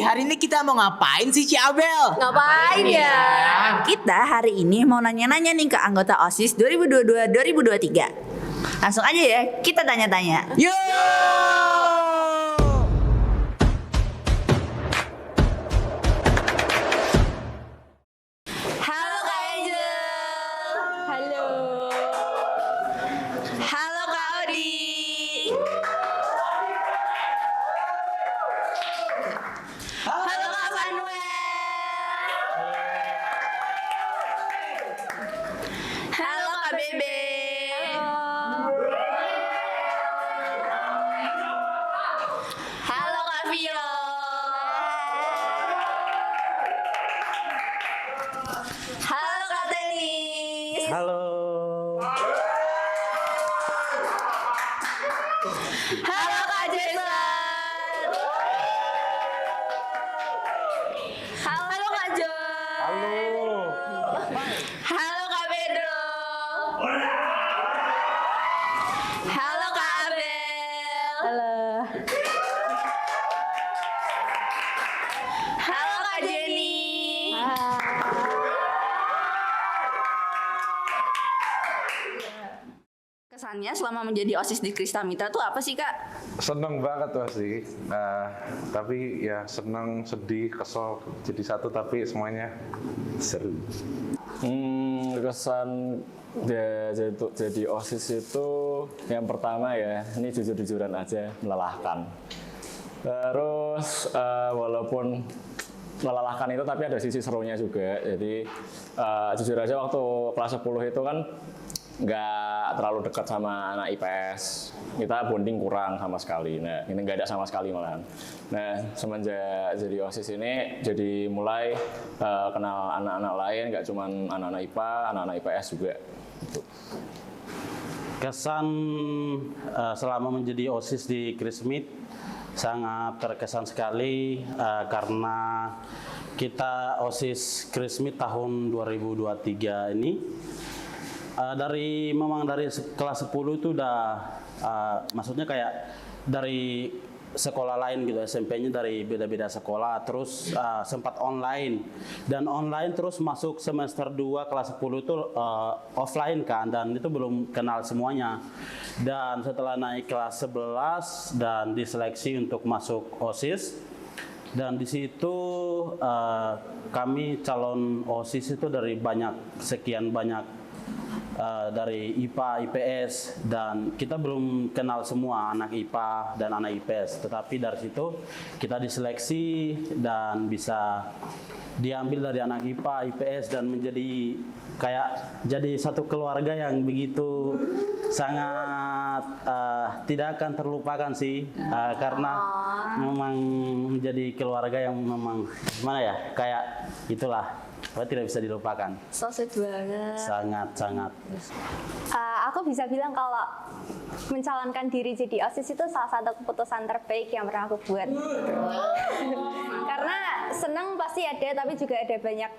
hari ini kita mau ngapain sih Ci Abel? Ngapain ya? Kita hari ini mau nanya-nanya nih ke anggota OSIS 2022-2023. Langsung aja ya, kita tanya-tanya. Yo! Halo Kak Angel. Halo. Halo Kak Odi. Halo Kak Manuel. Halo Kak Bebe. Halo Kak Vio. Halo Kak Tenis. Halo. Halo Kak Jason. Halo Kak Jo. Halo. Halo Kak Pedro. Halo Kak Abel. Halo. Halo Kak Jenny. Kesannya selama menjadi OSIS di Krista Mitra tuh apa sih Kak? Seneng banget pasti. Tapi ya seneng, sedih, kesel jadi satu tapi semuanya seru. Kesan jadi OSIS itu yang pertama ya, ini jujur-jujuran aja melelahkan. Terus walaupun melelahkan itu tapi ada sisi serunya juga. Jadi jujur aja waktu kelas 10 itu kan nggak terlalu dekat sama anak IPS, kita bonding kurang sama sekali. Nah ini nggak ada sama sekali malahan. Nah semenjak jadi OSIS ini jadi mulai kenal anak-anak lain, nggak cuma anak-anak IPA, anak-anak IPS juga. Gitu. Kesan selama menjadi OSIS di Krismit sangat terkesan sekali karena kita OSIS Krismit tahun 2023 ini dari kelas 10 itu udah maksudnya kayak dari sekolah lain gitu, SMP-nya dari beda-beda sekolah, terus sempat online dan online terus masuk semester 2 kelas 10 itu offline kan, dan itu belum kenal semuanya. Dan setelah naik kelas 11 dan diseleksi untuk masuk OSIS, dan di situ kami calon OSIS itu dari sekian banyak dari IPA, IPS, dan kita belum kenal semua anak IPA dan anak IPS, tetapi dari situ kita diseleksi dan bisa diambil dari anak IPA, IPS dan menjadi jadi satu keluarga yang begitu sangat tidak akan terlupakan sih, karena memang menjadi keluarga yang memang gimana ya, kayak itulah. Tidak bisa dilupakan. So sweet banget. Sangat. Aku bisa bilang kalau mencalonkan diri jadi OSIS itu salah satu keputusan terbaik yang pernah aku buat. Karena senang pasti ada, tapi juga ada banyak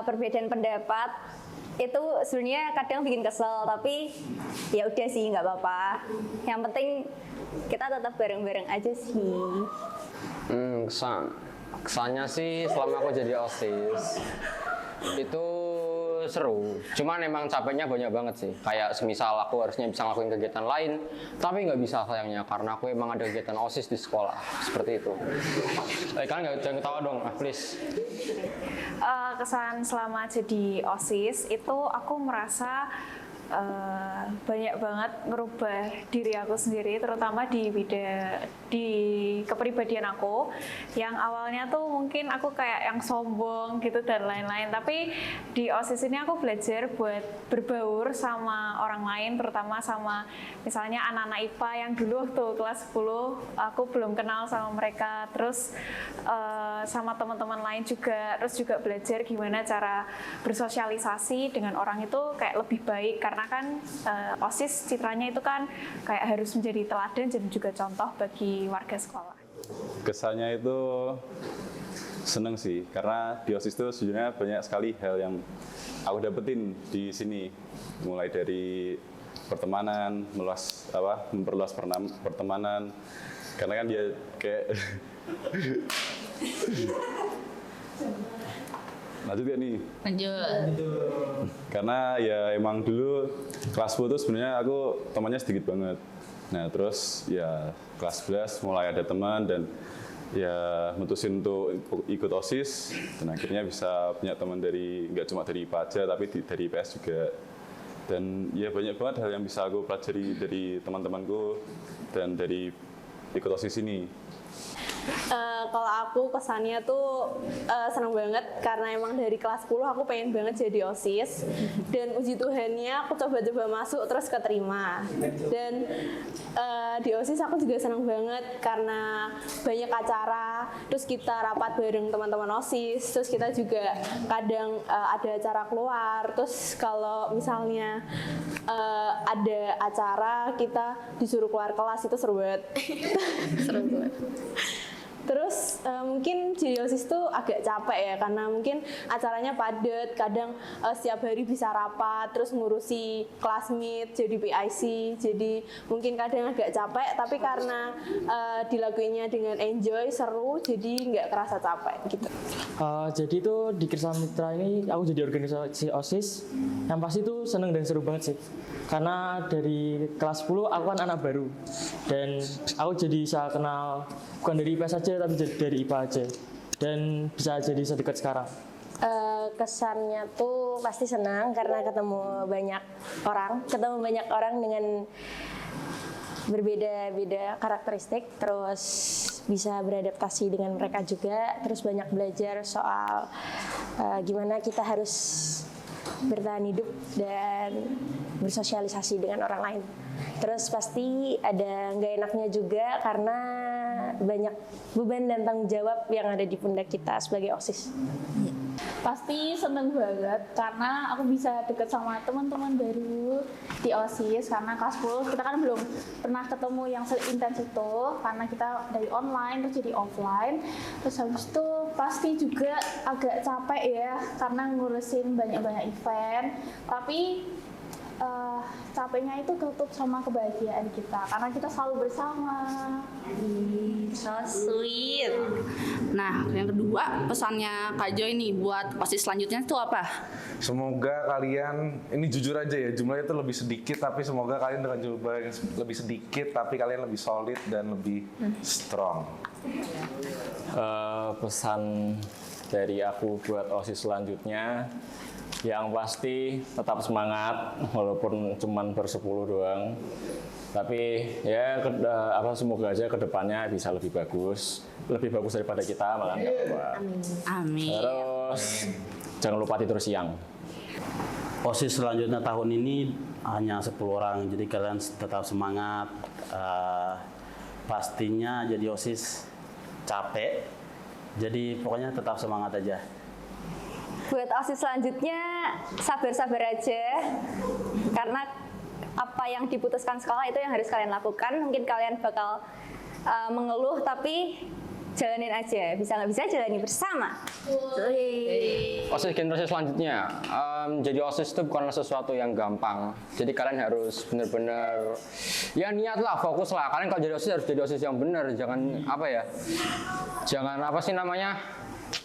perbedaan pendapat. Itu sebenarnya kadang bikin kesel, tapi ya udah sih, nggak apa-apa. Yang penting kita tetap bareng-bareng aja sih. Kesannya sih selama aku jadi OSIS itu seru, cuman emang capeknya banyak banget sih. Kayak semisal aku harusnya bisa ngelakuin kegiatan lain, tapi nggak bisa sayangnya karena aku emang ada kegiatan OSIS di sekolah, seperti itu. Kalian jangan ketawa dong, please. Kesan selama jadi OSIS itu aku merasa banyak banget ngerubah diri aku sendiri, terutama di kepribadian aku yang awalnya tuh mungkin aku kayak yang sombong gitu dan lain-lain, tapi di OSIS ini aku belajar buat berbaur sama orang lain, terutama sama misalnya anak-anak IPA yang dulu waktu kelas 10 aku belum kenal sama mereka, terus sama teman-teman lain juga, terus juga belajar gimana cara bersosialisasi dengan orang itu kayak lebih baik, karena kan OSIS citranya itu kan kayak harus menjadi teladan dan juga contoh bagi warga sekolah. Kesannya itu seneng sih, karena di OSIS itu sejujurnya banyak sekali hal yang aku dapetin di sini, mulai dari pertemanan, memperluas pertemanan, karena kan dia kayak Lanjut gak nih? Lanjut. Karena ya emang dulu kelas 10 tuh sebenarnya aku temannya sedikit banget. Nah terus ya kelas 11 mulai ada teman dan ya mutusin untuk ikut OSIS dan akhirnya bisa punya teman dari nggak cuma dari IPA aja tapi dari IPS juga. Dan ya banyak banget hal yang bisa aku pelajari dari teman-temanku dan dari ikut OSIS ini. Kalau aku kesannya tuh seneng banget karena emang dari kelas 10 aku pengen banget jadi OSIS dan puji Tuhannya aku coba-coba masuk terus keterima dan di OSIS aku juga seneng banget karena banyak acara, terus kita rapat bareng teman-teman OSIS, terus kita juga kadang ada acara keluar, terus kalau misalnya ada acara kita disuruh keluar kelas itu seru banget. Seru banget. Terus mungkin jadi OSIS tuh agak capek ya karena mungkin acaranya padat, kadang setiap hari bisa rapat, terus ngurusi classmate, jadi PIC, jadi mungkin kadang agak capek, tapi karena dilakuinnya dengan enjoy, seru, jadi nggak kerasa capek gitu. Jadi tuh di Krisma Mitra ini aku jadi organisasi OSIS, yang pasti tuh seneng dan seru banget sih. Karena dari kelas 10 aku kan anak baru dan aku jadi bisa kenal bukan dari IPS saja tapi dari IPA aja dan bisa jadi sedekat sekarang. Kesannya tuh pasti senang karena ketemu banyak orang dengan berbeda-beda karakteristik, terus bisa beradaptasi dengan mereka juga, terus banyak belajar soal gimana kita harus bertahan hidup dan bersosialisasi dengan orang lain. Terus pasti ada nggak enaknya juga karena banyak beban dan tanggung jawab yang ada di pundak kita sebagai OSIS. Pasti seneng banget karena aku bisa deket sama teman-teman baru di OSIS karena kelas 10 kita kan belum pernah ketemu yang seintens itu karena kita dari online terus jadi offline. Terus habis itu pasti juga agak capek ya karena ngurusin banyak-banyak event, tapi capeknya itu tutup sama kebahagiaan kita karena kita selalu bersama. So sweet. Nah, yang kedua pesannya Kak Joy nih buat OSIS selanjutnya itu apa? Semoga kalian, ini jujur aja ya, jumlahnya itu lebih sedikit, tapi semoga kalian dengan jumlah yang lebih sedikit, tapi kalian lebih solid dan lebih strong. Pesan dari aku buat OSIS selanjutnya, yang pasti tetap semangat walaupun cuman bersepuluh doang. Tapi ya semoga aja kedepannya bisa lebih bagus daripada kita, malah nggak apa-apa. Amin. Terus jangan lupa tidur siang. OSIS selanjutnya tahun ini hanya 10 orang, jadi kalian tetap semangat. Pastinya jadi OSIS capek, jadi pokoknya tetap semangat aja. Buat OSIS selanjutnya sabar-sabar aja karena apa yang diputuskan sekolah itu yang harus kalian lakukan. Mungkin kalian bakal mengeluh tapi jalanin aja, bisa nggak bisa jalani bersama. OSIS generasi selanjutnya, jadi OSIS itu bukanlah sesuatu yang gampang. Jadi kalian harus benar-benar ya niat lah, fokus lah. Kalian kalau jadi OSIS harus jadi OSIS yang benar, jangan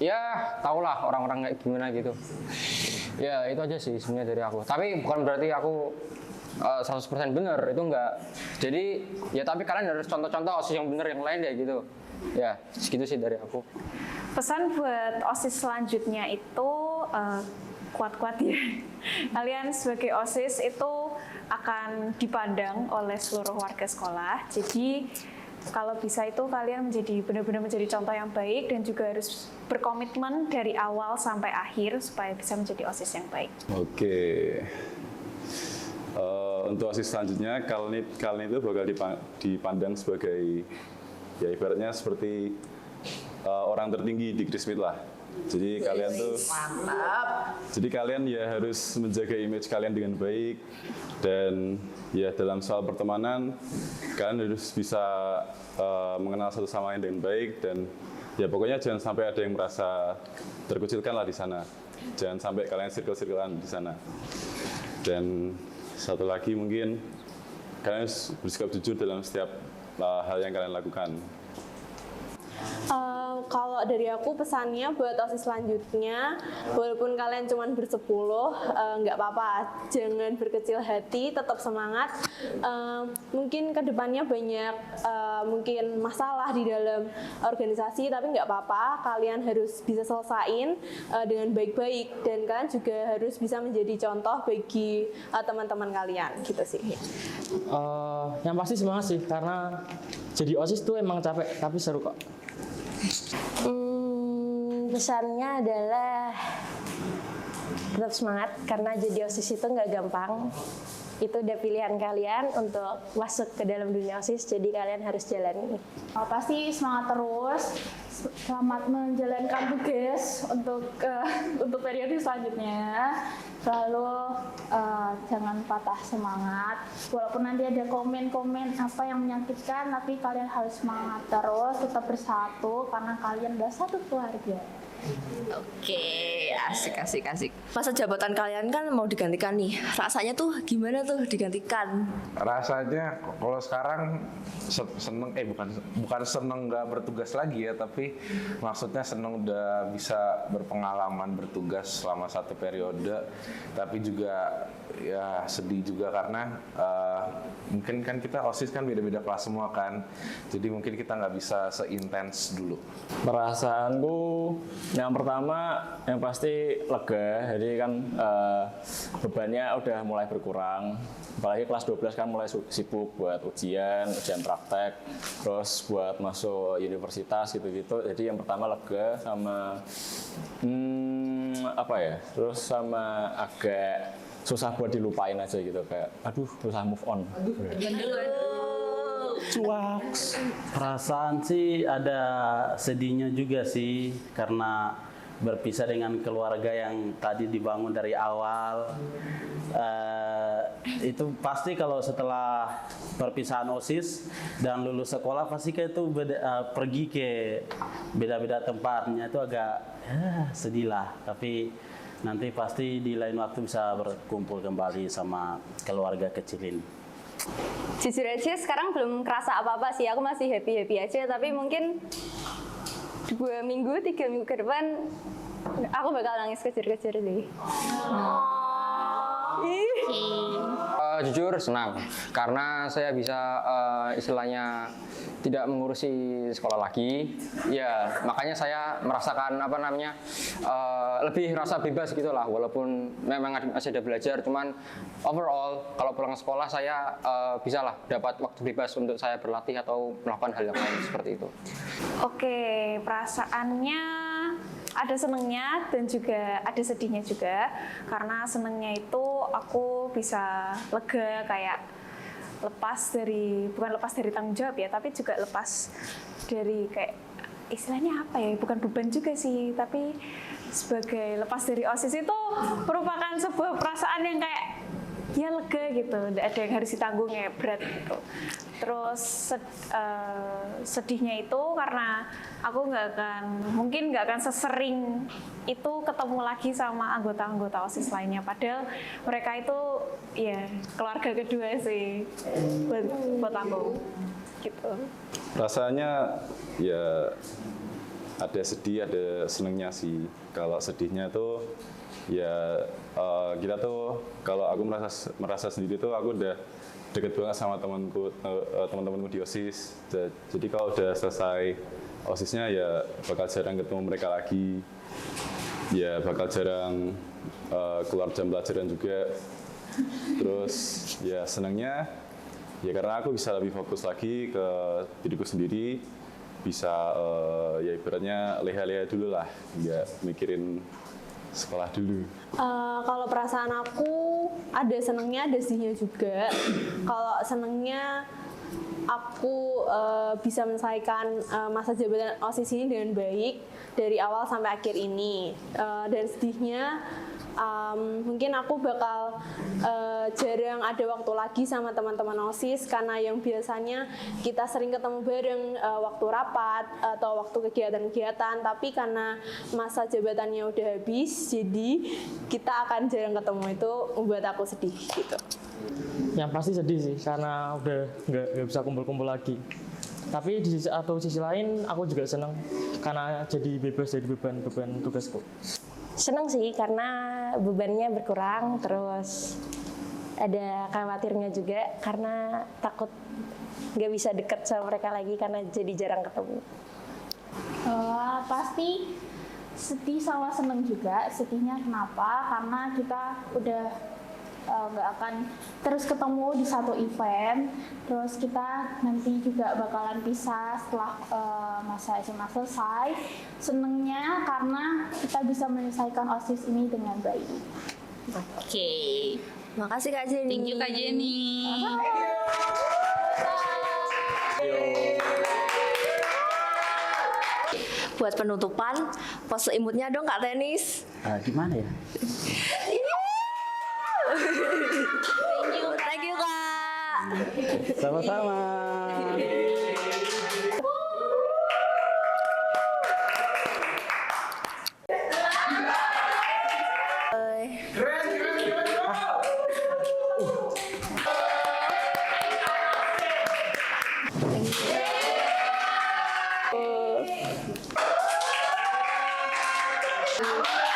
ya tahulah orang-orang kayak gimana gitu. Ya itu aja sih sebenarnya dari aku. Tapi bukan berarti aku 100% benar, itu enggak. Jadi ya tapi kalian harus contoh-contoh OSIS yang benar yang lain ya gitu. Ya segitu sih dari aku. Pesan buat OSIS selanjutnya itu kuat-kuat ya. Kalian sebagai OSIS itu akan dipandang oleh seluruh warga sekolah. Jadi kalau bisa itu kalian benar-benar menjadi contoh yang baik dan juga harus berkomitmen dari awal sampai akhir supaya bisa menjadi OSIS yang baik. Oke. Untuk OSIS selanjutnya, kalian itu bakal dipandang sebagai ya ibaratnya seperti orang tertinggi di Krismit lah. Jadi kalian tuh mantap. Jadi kalian ya harus menjaga image kalian dengan baik dan ya dalam soal pertemanan kalian harus bisa mengenal satu sama lain dengan baik dan ya pokoknya jangan sampai ada yang merasa terkucilkan lah di sana. Jangan sampai kalian circle-circlean di sana. Dan satu lagi mungkin kalian harus bersikap jujur dalam setiap hal yang kalian lakukan. Kalau dari aku pesannya buat OSIS selanjutnya, walaupun kalian cuma bersepuluh, nggak apa-apa, jangan berkecil hati, tetap semangat. Mungkin kedepannya banyak mungkin masalah di dalam organisasi, tapi nggak apa-apa, kalian harus bisa selesain dengan baik-baik, dan kalian juga harus bisa menjadi contoh bagi teman-teman kalian, gitu sih. Yang pasti semangat sih, karena jadi OSIS tuh emang capek, tapi seru kok. Pesannya adalah tetap semangat, karena jadi OSIS itu nggak gampang. Itu udah pilihan kalian untuk masuk ke dalam dunia OSIS, jadi kalian harus jalani. Pasti semangat terus, selamat menjalankan tugas untuk periode selanjutnya. Selalu jangan patah semangat, walaupun nanti ada komen-komen apa yang menyakitkan, tapi kalian harus semangat terus, tetap bersatu karena kalian adalah satu keluarga. Oke, asik. Masa jabatan kalian kan mau digantikan nih. Rasanya tuh gimana tuh digantikan? Rasanya kalau sekarang seneng, bukan seneng nggak bertugas lagi ya, tapi maksudnya seneng udah bisa berpengalaman bertugas selama satu periode, tapi juga ya sedih juga karena mungkin kan kita OSIS kan beda-beda kelas semua kan, jadi mungkin kita nggak bisa seintens dulu. Perasaanku yang pertama yang pasti lega, jadi kan bebannya udah mulai berkurang, apalagi kelas 12 kan mulai sibuk buat ujian praktek, terus buat masuk universitas gitu-gitu. Jadi yang pertama lega sama terus sama agak susah buat dilupain aja gitu, kayak aduh susah move on. Cuaks. Perasaan sih ada sedihnya juga sih, karena berpisah dengan keluarga yang tadi dibangun dari awal. Itu pasti kalau setelah perpisahan OSIS dan lulus sekolah pasti kayak itu pergi ke beda-beda tempatnya, itu agak sedih lah. Tapi nanti pasti di lain waktu bisa berkumpul kembali sama keluarga kecil ini. Jujur aja sekarang belum kerasa apa-apa sih, aku masih happy-happy aja, tapi mungkin 2 minggu, 3 minggu ke depan aku bakal nangis kejar-kejar sih. Jujur senang karena saya bisa istilahnya tidak mengurusi sekolah lagi. Ya, makanya saya merasakan lebih rasa bebas gitulah, walaupun memang masih ada belajar, cuman overall kalau pulang sekolah saya bisalah dapat waktu bebas untuk saya berlatih atau melakukan hal yang lain seperti itu. Oke, perasaannya ada senengnya dan juga ada sedihnya juga. Karena senengnya itu aku bisa lega, kayak bukan lepas dari tanggung jawab ya, tapi juga lepas dari kayak istilahnya apa ya, bukan beban juga sih, tapi sebagai lepas dari OSIS itu merupakan sebuah perasaan yang kayak ya lega gitu, tidak ada yang harus ditanggung ya, berat gitu. Terus sedihnya itu karena aku mungkin nggak akan sesering itu ketemu lagi sama anggota-anggota OSIS lainnya, padahal mereka itu ya keluarga kedua sih buat aku gitu. Rasanya ya ada sedih, ada senengnya sih. Kalau sedihnya tuh ya kita tuh, kalau aku merasa sendiri tuh aku udah deket banget sama teman-temanku di OSIS. Jadi kalau udah selesai OSISnya ya bakal jarang ketemu mereka lagi. Ya bakal jarang keluar jam pelajaran juga. Terus ya senangnya ya karena aku bisa lebih fokus lagi ke diriku sendiri, bisa ya ibaratnya leha-leha dulu lah, nggak mikirin sekolah dulu. Kalau perasaan aku ada senengnya, ada sedihnya juga. Kalau senengnya aku bisa menyelesaikan masa jabatan OSIS ini dengan baik dari awal sampai akhir ini. Dan sedihnya mungkin aku bakal jarang ada waktu lagi sama teman-teman OSIS, karena yang biasanya kita sering ketemu bareng waktu rapat atau waktu kegiatan-kegiatan, tapi karena masa jabatannya udah habis, jadi kita akan jarang ketemu. Itu membuat aku sedih gitu. Yang pasti sedih sih, karena udah nggak bisa kumpul-kumpul lagi. Tapi di sisi lain aku juga senang karena jadi bebas dari beban tugasku. Senang sih karena bebannya berkurang, terus ada khawatirnya juga karena takut nggak bisa deket sama mereka lagi karena jadi jarang ketemu. Pasti sedih sama seneng juga. Sedihnya kenapa? Karena kita udah nggak akan terus ketemu di satu event, terus kita nanti juga bakalan pisah setelah masa SMA selesai. Senengnya karena kita bisa menyelesaikan OSIS ini dengan baik. Oke. Makasih Kak Jenny. Thank you Kak Jenny. Buat penutupan, pose imutnya dong Kak Tenis. Gimana ya? Thank you Kak. Sama-sama. Thank you.